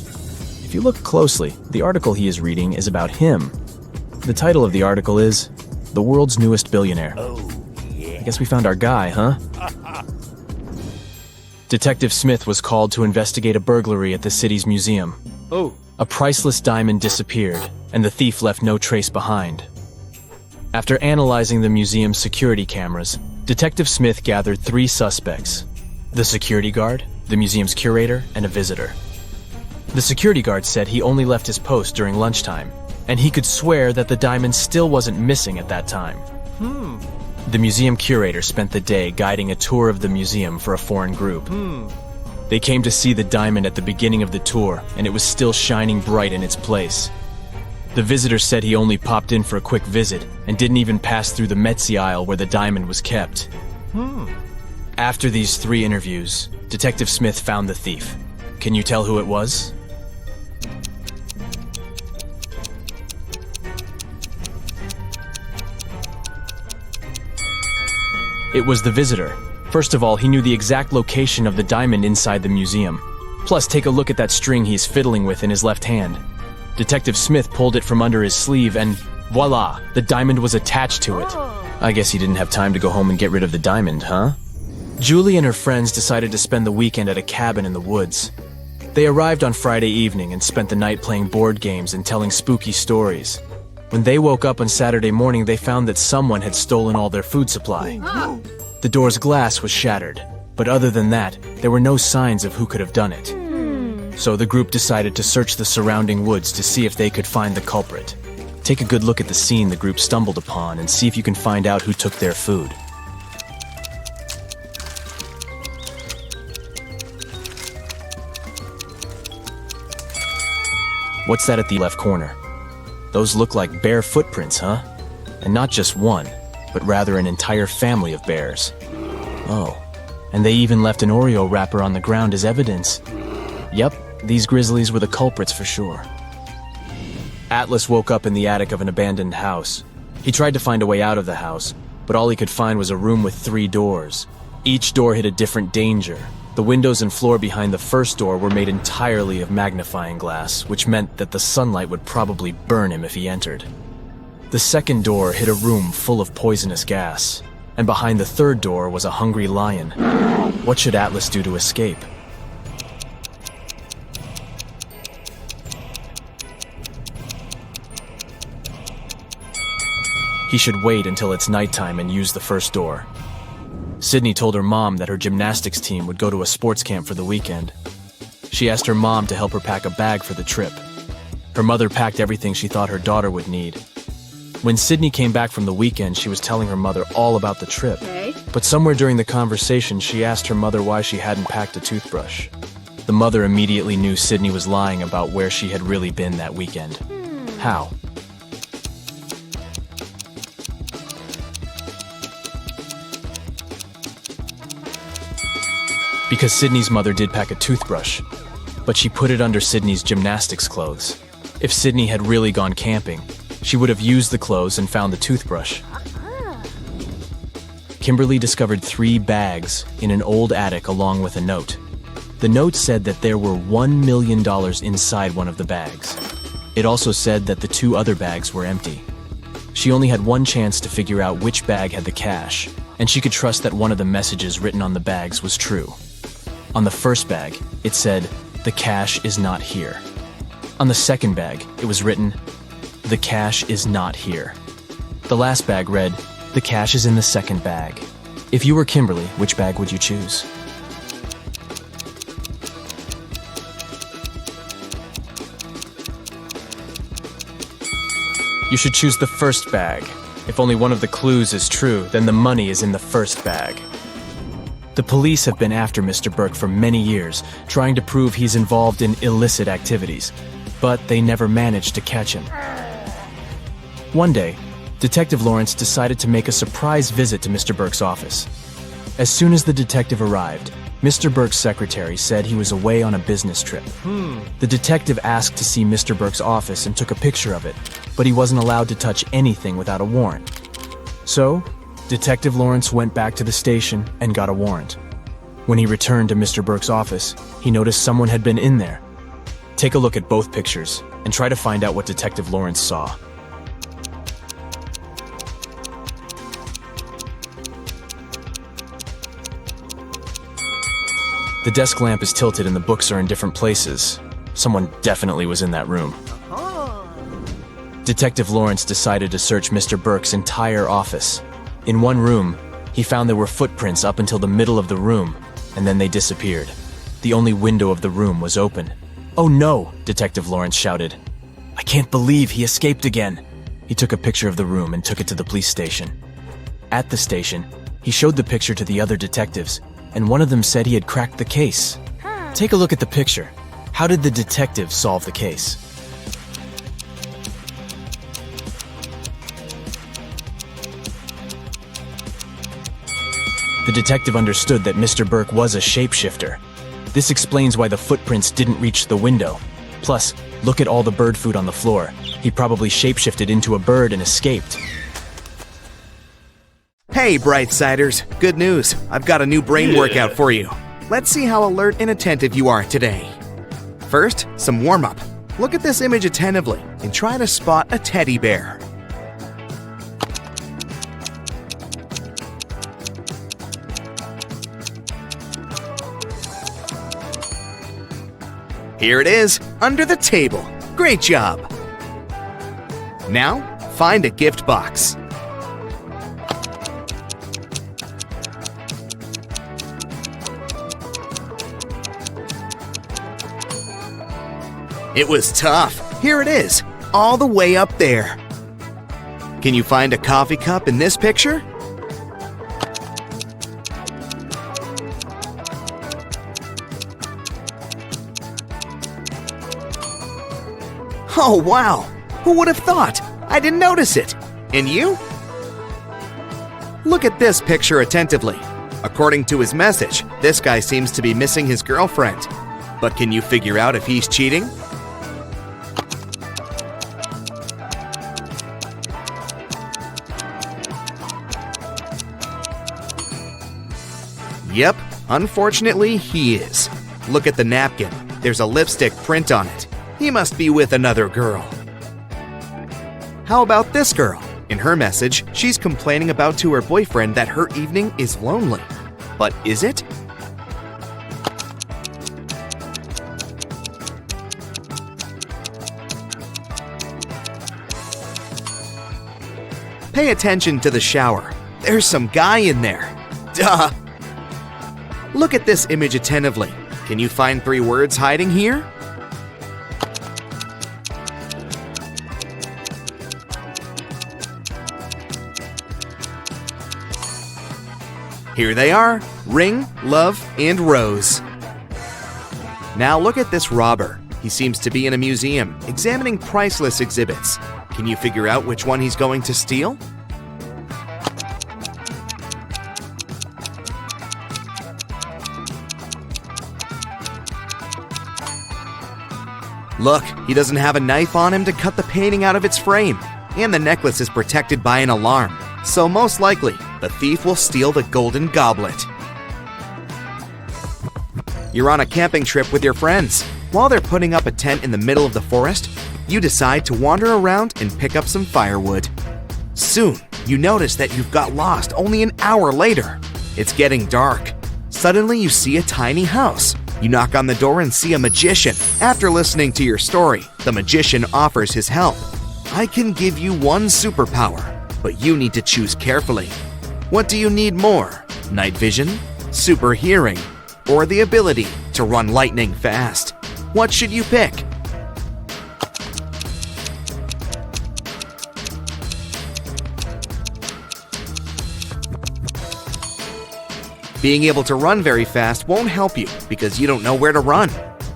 If you look closely, the article he is reading is about him. The title of the article is The World's Newest Billionaire. I guess we found our guy, huh? Detective Smith was called to investigate a burglary at the city's museum. A priceless diamond disappeared, and the thief left no trace behind. After analyzing the museum's security cameras, Detective Smith gathered 3 suspects: the security guard, the museum's curator, and a visitor. The security guard said he only left his post during lunchtime, and he could swear that the diamond still wasn't missing at that time. The museum curator spent the day guiding a tour of the museum for a foreign group. They came to see the diamond at the beginning of the tour, and it was still shining bright in its place. The visitor said he only popped in for a quick visit and didn't even pass through the Metzi aisle where the diamond was kept. After these 3 interviews, Detective Smith found the thief. Can you tell who it was? It was the visitor. First of all, he knew the exact location of the diamond inside the museum. Plus, take a look at that string he's fiddling with in his left hand. Detective Smith pulled it from under his sleeve and voila, the diamond was attached to it. I guess he didn't have time to go home and get rid of the diamond, huh? Julie and her friends decided to spend the weekend at a cabin in the woods. They arrived on Friday evening and spent the night playing board games and telling spooky stories. When they woke up on Saturday morning, they found that someone had stolen all their food supply. The door's glass was shattered, but other than that, there were no signs of who could have done it. So the group decided to search the surrounding woods to see if they could find the culprit. Take a good look at the scene the group stumbled upon and see if you can find out who took their food. What's that at the left corner? Those look like bear footprints, huh? And not just one, but rather an entire family of bears. Oh, and they even left an Oreo wrapper on the ground as evidence. Yep, these grizzlies were the culprits for sure. Atlas woke up in the attic of an abandoned house. He tried to find a way out of the house, but all he could find was a room with 3 doors. Each door hid a different danger. The windows and floor behind the first door were made entirely of magnifying glass, which meant that the sunlight would probably burn him if he entered. The second door hid a room full of poisonous gas, and behind the third door was a hungry lion. What should Atlas do to escape? He should wait until it's nighttime and use the first door. Sydney told her mom that her gymnastics team would go to a sports camp for the weekend. She asked her mom to help her pack a bag for the trip. Her mother packed everything she thought her daughter would need. When Sydney came back from the weekend, she was telling her mother all about the trip. But somewhere during the conversation, she asked her mother why she hadn't packed a toothbrush. The mother immediately knew Sydney was lying about where she had really been that weekend. How? Because Sydney's mother did pack a toothbrush, but she put it under Sydney's gymnastics clothes. If Sydney had really gone camping, she would have used the clothes and found the toothbrush. Kimberly discovered 3 bags in an old attic along with a note. The note said that there were $1 million inside one of the bags. It also said that the 2 other bags were empty. She only had one chance to figure out which bag had the cash, and she could trust that one of the messages written on the bags was true. On the first bag, it said, "The cash is not here." On the second bag, it was written, "The cash is not here." The last bag read, "The cash is in the second bag." If you were Kimberly, which bag would you choose? You should choose the first bag. If only one of the clues is true, then the money is in the first bag. The police have been after Mr. Burke for many years, trying to prove he's involved in illicit activities, but they never managed to catch him. One day, Detective Lawrence decided to make a surprise visit to Mr. Burke's office. As soon as the detective arrived, Mr. Burke's secretary said he was away on a business trip. The detective asked to see Mr. Burke's office and took a picture of it, but he wasn't allowed to touch anything without a warrant. So, Detective Lawrence went back to the station and got a warrant. When he returned to Mr. Burke's office, he noticed someone had been in there. Take a look at both pictures and try to find out what Detective Lawrence saw. The desk lamp is tilted and the books are in different places. Someone definitely was in that room. Detective Lawrence decided to search Mr. Burke's entire office. In one room, he found there were footprints up until the middle of the room, and then they disappeared. The only window of the room was open. "Oh no!" Detective Lawrence shouted. "I can't believe he escaped again." He took a picture of the room and took it to the police station. At the station, he showed the picture to the other detectives, and one of them said he had cracked the case. Take a look at the picture. How did the detective solve the case? The detective understood that Mr. Burke was a shapeshifter. This explains why the footprints didn't reach the window. Plus, look at all the bird food on the floor. He probably shapeshifted into a bird and escaped. Hey, Brightsiders! Good news! I've got a new brain workout for you. Let's see how alert and attentive you are today. First, some warm-up. Look at this image attentively and try to spot a teddy bear. Here it is, under the table. Great job! Now, find a gift box. It was tough. Here it is, all the way up there. Can you find a coffee cup in this picture? Oh, wow! Who would have thought? I didn't notice it. And you? Look at this picture attentively. According to his message, this guy seems to be missing his girlfriend. But can you figure out if he's cheating? Yep, unfortunately he is. Look at the napkin. There's a lipstick print on it. He must be with another girl. How about this girl? In her message, she's complaining about to her boyfriend that her evening is lonely. But is it? Pay attention to the shower. There's some guy in there. Duh! Look at this image attentively. Can you find 3 words hiding here? Here they are: ring, love, and rose. Now look at this robber. He seems to be in a museum, examining priceless exhibits. Can you figure out which one he's going to steal? Look, he doesn't have a knife on him to cut the painting out of its frame, and the necklace is protected by an alarm. So most likely, the thief will steal the golden goblet. You're on a camping trip with your friends. While they're putting up a tent in the middle of the forest, you decide to wander around and pick up some firewood. Soon, you notice that you've got lost only an hour later. It's getting dark. Suddenly, you see a tiny house. You knock on the door and see a magician. After listening to your story, the magician offers his help. I can give you one superpower, but you need to choose carefully. What do you need more? Night vision, super hearing, or the ability to run lightning fast? What should you pick? Being able to run very fast won't help you because you don't know where to run.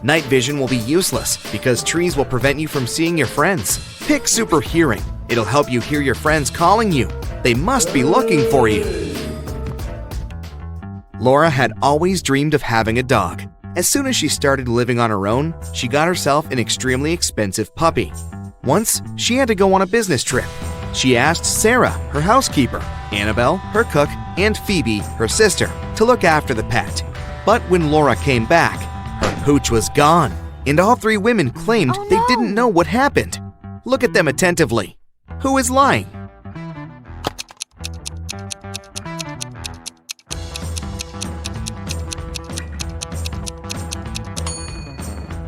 Night vision will be useless because trees will prevent you from seeing your friends. Pick super hearing. It'll help you hear your friends calling you. They must be looking for you. Laura had always dreamed of having a dog. As soon as she started living on her own, she got herself an extremely expensive puppy. Once, she had to go on a business trip. She asked Sarah, her housekeeper, Annabelle, her cook, and Phoebe, her sister, to look after the pet. But when Laura came back, her pooch was gone, and all 3 women claimed they didn't know what happened. Look at them attentively. Who is lying?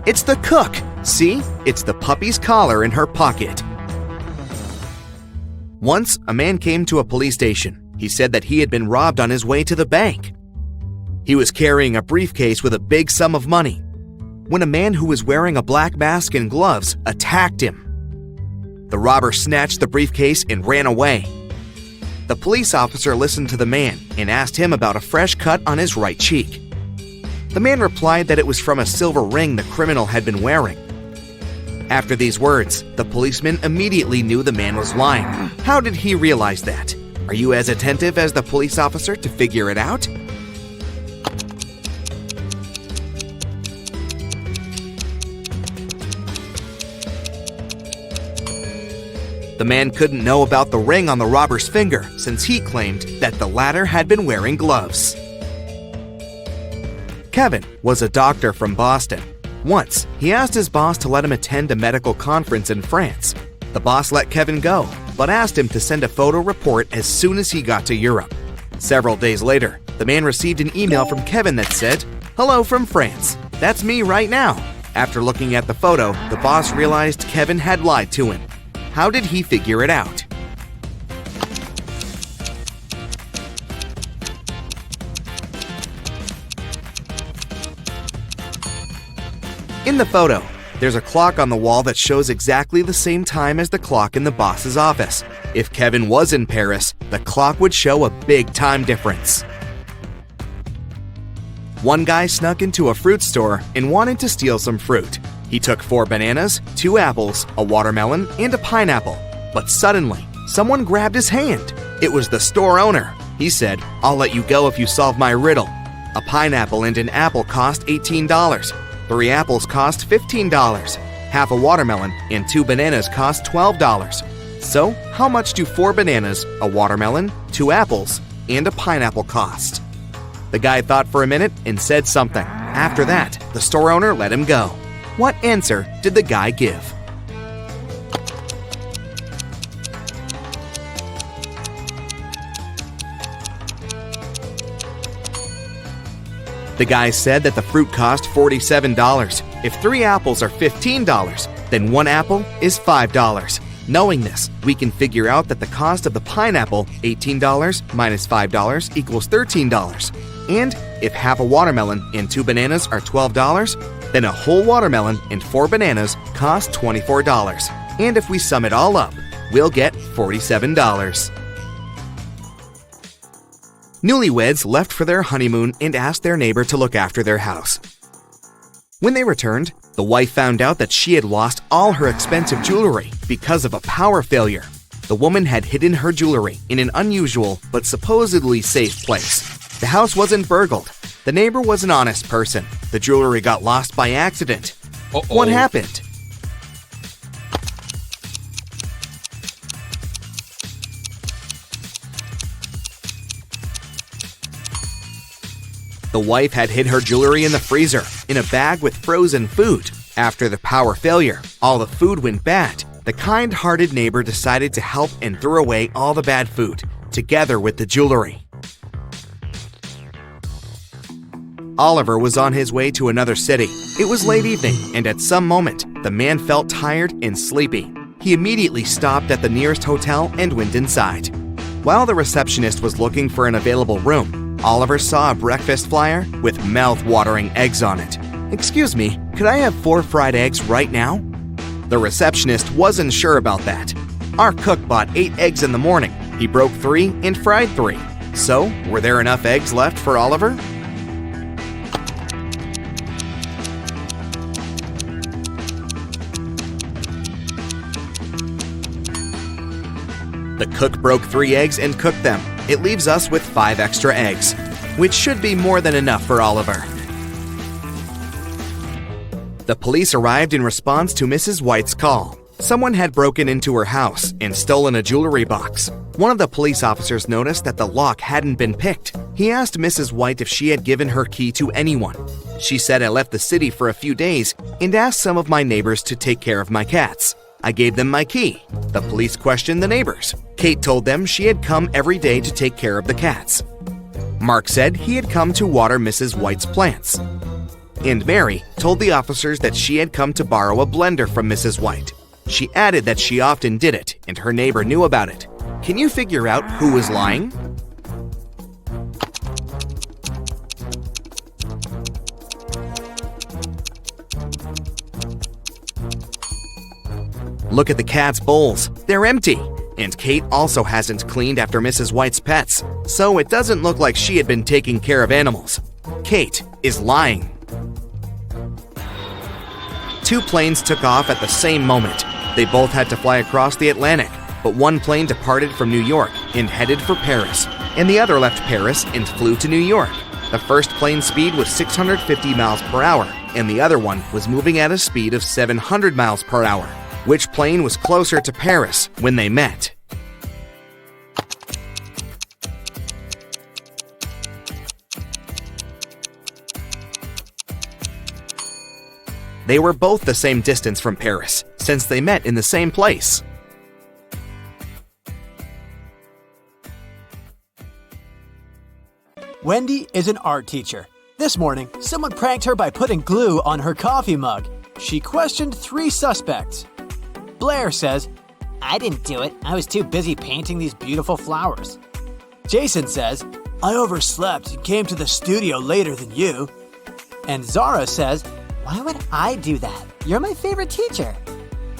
It's the cook. See? It's the puppy's collar in her pocket. Once, a man came to a police station. He said that he had been robbed on his way to the bank. He was carrying a briefcase with a big sum of money when a man who was wearing a black mask and gloves attacked him. The robber snatched the briefcase and ran away. The police officer listened to the man and asked him about a fresh cut on his right cheek. The man replied that it was from a silver ring the criminal had been wearing. After these words, the policeman immediately knew the man was lying. How did he realize that? Are you as attentive as the police officer to figure it out? The man couldn't know about the ring on the robber's finger since he claimed that the latter had been wearing gloves. Kevin was a doctor from Boston. Once, he asked his boss to let him attend a medical conference in France. The boss let Kevin go, but asked him to send a photo report as soon as he got to Europe. Several days later, the man received an email from Kevin that said, "Hello from France. That's me right now." After looking at the photo, the boss realized Kevin had lied to him. How did he figure it out? In the photo, there's a clock on the wall that shows exactly the same time as the clock in the boss's office. If Kevin was in Paris, the clock would show a big time difference. One guy snuck into a fruit store and wanted to steal some fruit. He took 4 bananas, 2 apples, a watermelon, and a pineapple. But suddenly, someone grabbed his hand. It was the store owner. He said, "I'll let you go if you solve my riddle. A pineapple and an apple cost $18. 3 apples cost $15. Half a watermelon and 2 bananas cost $12. So, how much do 4 bananas, a watermelon, 2 apples, and a pineapple cost?" The guy thought for a minute and said something. After that, the store owner let him go. What answer did the guy give? The guy said that the fruit cost $47. If 3 apples are $15, then 1 apple is $5. Knowing this, we can figure out that the cost of the pineapple, $18 minus $5 equals $13. And if half a watermelon and 2 bananas are $12, then a whole watermelon and 4 bananas cost $24. And if we sum it all up, we'll get $47. Newlyweds left for their honeymoon and asked their neighbor to look after their house. When they returned, the wife found out that she had lost all her expensive jewelry because of a power failure. The woman had hidden her jewelry in an unusual but supposedly safe place. The house wasn't burgled. The neighbor was an honest person. The jewelry got lost by accident. What happened? The wife had hid her jewelry in the freezer, in a bag with frozen food. After the power failure, all the food went bad. The kind-hearted neighbor decided to help and threw away all the bad food, together with the jewelry. Oliver was on his way to another city. It was late evening, and at some moment, the man felt tired and sleepy. He immediately stopped at the nearest hotel and went inside. While the receptionist was looking for an available room, Oliver saw a breakfast flyer with mouth-watering eggs on it. "Excuse me, could I have 4 fried eggs right now?" The receptionist wasn't sure about that. "Our cook bought 8 eggs in the morning. He broke 3 and fried 3. So, were there enough eggs left for Oliver?" The cook broke 3 eggs and cooked them. It leaves us with 5 extra eggs, which should be more than enough for Oliver. The police arrived in response to Mrs. White's call. Someone had broken into her house and stolen a jewelry box. One of the police officers noticed that the lock hadn't been picked. He asked Mrs. White if she had given her key to anyone. She said, "I left the city for a few days and asked some of my neighbors to take care of my cats. I gave them my key." The police questioned the neighbors. Kate told them she had come every day to take care of the cats. Mark said he had come to water Mrs. White's plants. And Mary told the officers that she had come to borrow a blender from Mrs. White. She added that she often did it, and her neighbor knew about it. Can you figure out who was lying? Look at the cat's bowls. They're empty. And Kate also hasn't cleaned after Mrs. White's pets, so it doesn't look like she had been taking care of animals. Kate is lying. 2 planes took off at the same moment. They both had to fly across the Atlantic, but one plane departed from New York and headed for Paris, and the other left Paris and flew to New York. The first plane's speed was 650 miles per hour, and the other one was moving at a speed of 700 miles per hour. Which plane was closer to Paris when they met? They were both the same distance from Paris, since they met in the same place. Wendy is an art teacher. This morning, someone pranked her by putting glue on her coffee mug. She questioned 3 suspects. Blair says, "I didn't do it. I was too busy painting these beautiful flowers." Jason says, "I overslept and came to the studio later than you." And Zara says, "Why would I do that? You're my favorite teacher."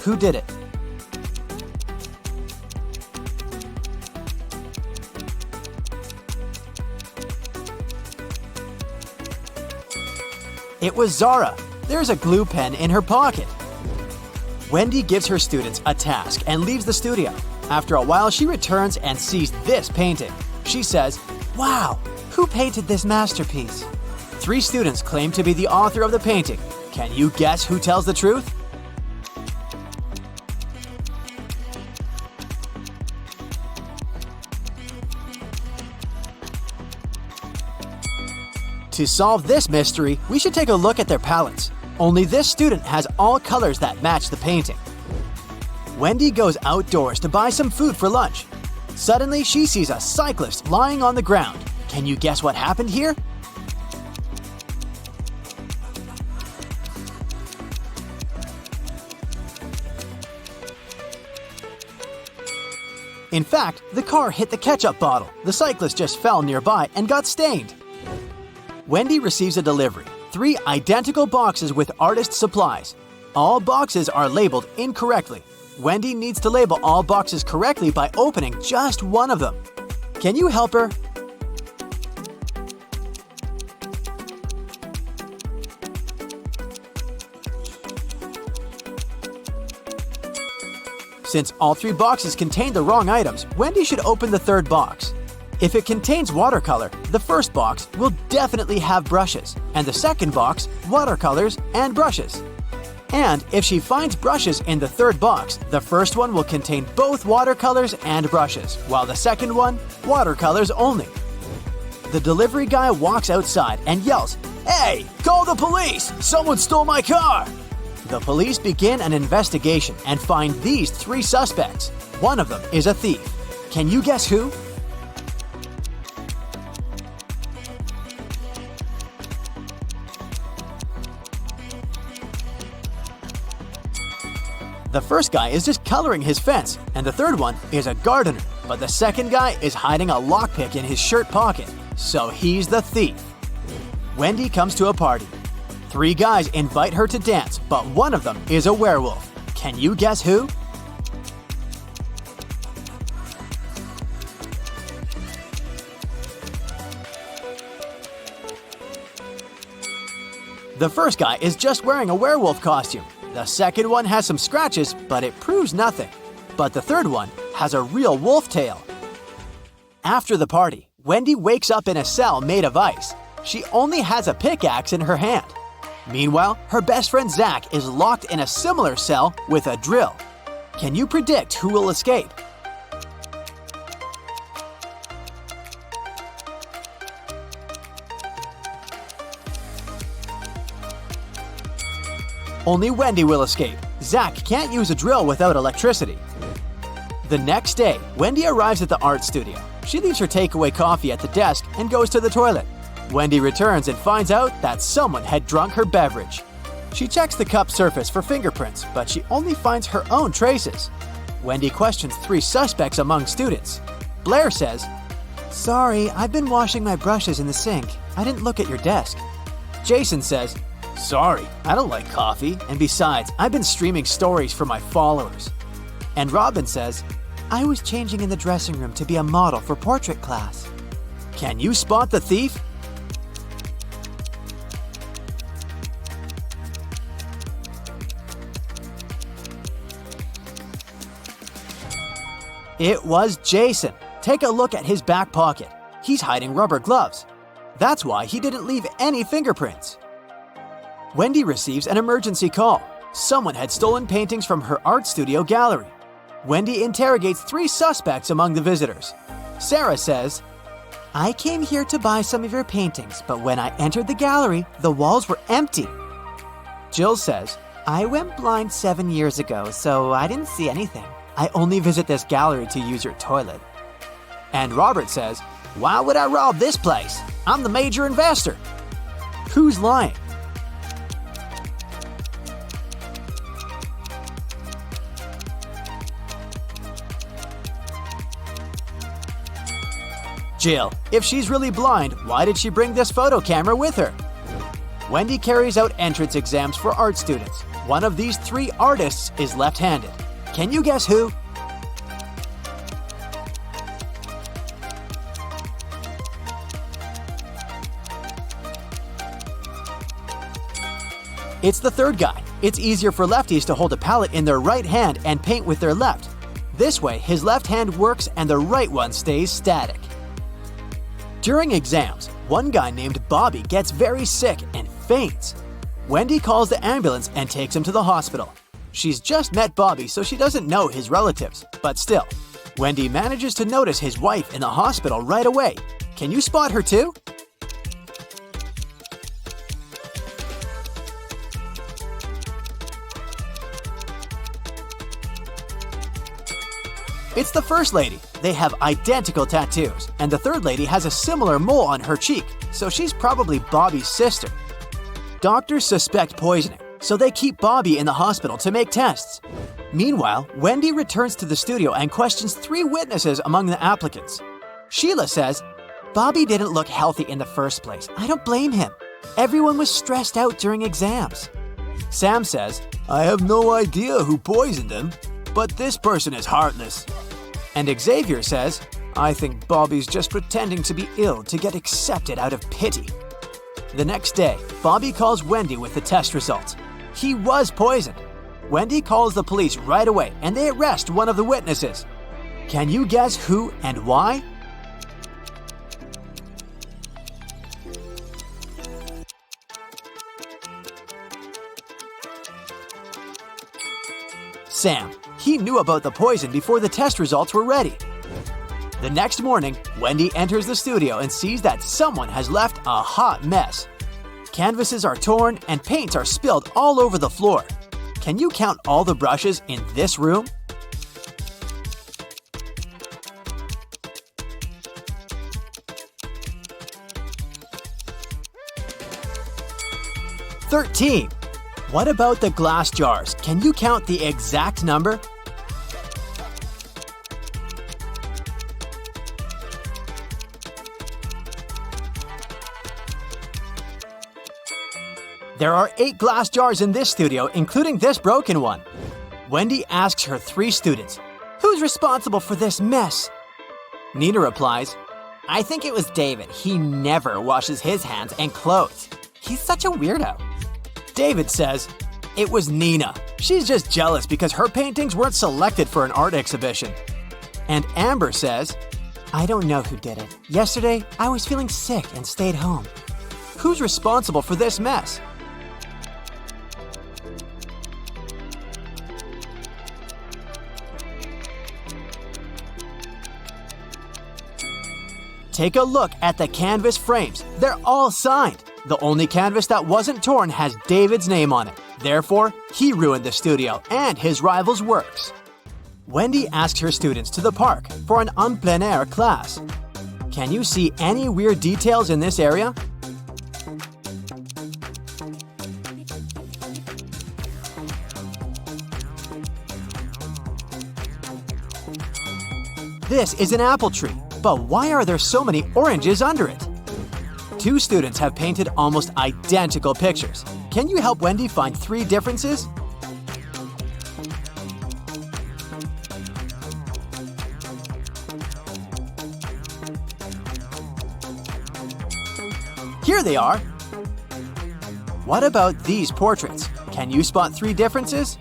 "Who did it?" It was Zara. There's a glue pen in her pocket. Wendy gives her students a task and leaves the studio. After a while, she returns and sees this painting. She says, "Wow, who painted this masterpiece?" 3 students claim to be the author of the painting. Can you guess who tells the truth? To solve this mystery, we should take a look at their palettes. Only this student has all colors that match the painting. Wendy goes outdoors to buy some food for lunch. Suddenly, she sees a cyclist lying on the ground. Can you guess what happened here? In fact, the car hit the ketchup bottle. The cyclist just fell nearby and got stained. Wendy receives a delivery. 3 identical boxes with artist supplies. All boxes are labeled incorrectly. Wendy needs to label all boxes correctly by opening just one of them. Can you help her? Since all 3 boxes contain the wrong items, Wendy should open the 3rd box. If it contains watercolor, the first box will definitely have brushes, and the second box, watercolors and brushes. And if she finds brushes in the 3rd box, the first one will contain both watercolors and brushes, while the second one, watercolors only. The delivery guy walks outside and yells, "Hey, call the police! Someone stole my car!" The police begin an investigation and find these 3 suspects. One of them is a thief. Can you guess who? The first guy is just coloring his fence, and the third one is a gardener, but the second guy is hiding a lockpick in his shirt pocket, so he's the thief. Wendy comes to a party. 3 guys invite her to dance, but one of them is a werewolf. Can you guess who? The first guy is just wearing a werewolf costume. The second one has some scratches, but it proves nothing. But the third one has a real wolf tail. After the party, Wendy wakes up in a cell made of ice. She only has a pickaxe in her hand. Meanwhile, her best friend Zach is locked in a similar cell with a drill. Can you predict who will escape? Only Wendy will escape. Zach can't use a drill without electricity. The next day, Wendy arrives at the art studio. She leaves her takeaway coffee at the desk and goes to the toilet. Wendy returns and finds out that someone had drunk her beverage. She checks the cup surface for fingerprints, but she only finds her own traces. Wendy questions 3 suspects among students. Blair says, "Sorry, I've been washing my brushes in the sink. I didn't look at your desk." Jason says, "Sorry, I don't like coffee, and besides, I've been streaming stories for my followers." And Robin says, "I was changing in the dressing room to be a model for portrait class." Can you spot the thief? It was Jason. Take a look at his back pocket. He's hiding rubber gloves. That's why he didn't leave any fingerprints. Wendy receives an emergency call. Someone had stolen paintings from her art studio gallery. Wendy interrogates 3 suspects among the visitors. Sarah says, "I came here to buy some of your paintings, but when I entered the gallery, the walls were empty." Jill says, "I went blind 7 years ago, so I didn't see anything. I only visit this gallery to use your toilet." And Robert says, "Why would I rob this place? I'm the major investor." Who's lying? Jill. If she's really blind, why did she bring this photo camera with her? Wendy carries out entrance exams for art students. One of these 3 artists is left-handed. Can you guess who? It's the third guy. It's easier for lefties to hold a palette in their right hand and paint with their left. This way, his left hand works and the right one stays static. During exams, one guy named Bobby gets very sick and faints. Wendy calls the ambulance and takes him to the hospital. She's just met Bobby, so she doesn't know his relatives, but still, Wendy manages to notice his wife in the hospital right away. Can you spot her too? It's the first lady. They have identical tattoos, and the third lady has a similar mole on her cheek, so she's probably Bobby's sister. Doctors suspect poisoning, so they keep Bobby in the hospital to make tests. Meanwhile, Wendy returns to the studio and questions 3 witnesses among the applicants. Sheila says, Bobby didn't look healthy in the first place. I don't blame him. Everyone was stressed out during exams. Sam says, I have no idea who poisoned him, but this person is heartless. And Xavier says, I think Bobby's just pretending to be ill to get accepted out of pity. The next day, Bobby calls Wendy with the test results. He was poisoned. Wendy calls the police right away and they arrest one of the witnesses. Can you guess who and why? Sam. He knew about the poison before the test results were ready. The next morning, Wendy enters the studio and sees that someone has left a hot mess. Canvases are torn and paints are spilled all over the floor. Can you count all the brushes in this room? $13. What about the glass jars? Can you count the exact number? There are 8 glass jars in this studio, including this broken one. Wendy asks her 3 students, who's responsible for this mess? Nina replies, I think it was David. He never washes his hands and clothes. He's such a weirdo. David says, it was Nina. She's just jealous because her paintings weren't selected for an art exhibition. And Amber says, I don't know who did it. Yesterday, I was feeling sick and stayed home. Who's responsible for this mess? Take a look at the canvas frames. They're all signed. The only canvas that wasn't torn has David's name on it. Therefore, he ruined the studio and his rival's works. Wendy asks her students to the park for an en plein air class. Can you see any weird details in this area? This is an apple tree, but why are there so many oranges under it? 2 students have painted almost identical pictures. Can you help Wendy find 3 differences? Here they are. What about these portraits? Can you spot 3 differences?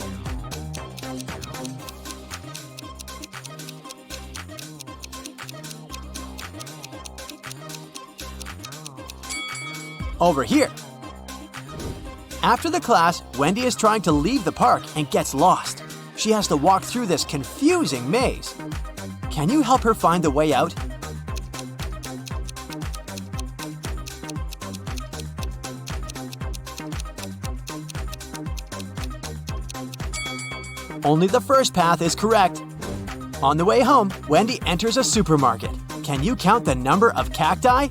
Over here. After the class, Wendy is trying to leave the park and gets lost. She has to walk through this confusing maze. Can you help her find the way out? Only the first path is correct. On the way home, Wendy enters a supermarket. Can you count the number of cacti?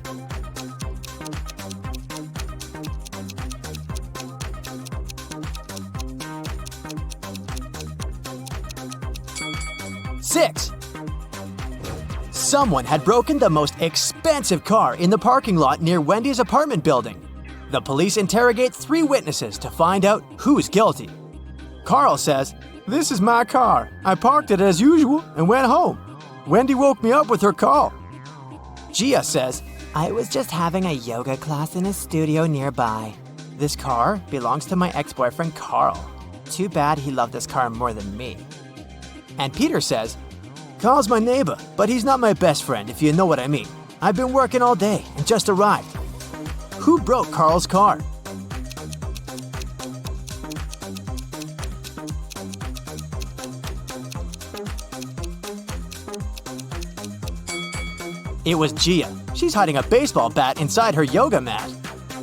Six. Someone had broken the most expensive car in the parking lot near Wendy's apartment building. The police interrogate 3 witnesses to find out who's guilty. Carl says, "This is my car. I parked it as usual and went home. Wendy woke me up with her call." Gia says, "I was just having a yoga class in a studio nearby. This car belongs to my ex-boyfriend Carl. Too bad he loved this car more than me." And Peter says, "Carl's my neighbor, but he's not my best friend, if you know what I mean. I've been working all day and just arrived." Who broke Carl's car? It was Gia. She's hiding a baseball bat inside her yoga mat.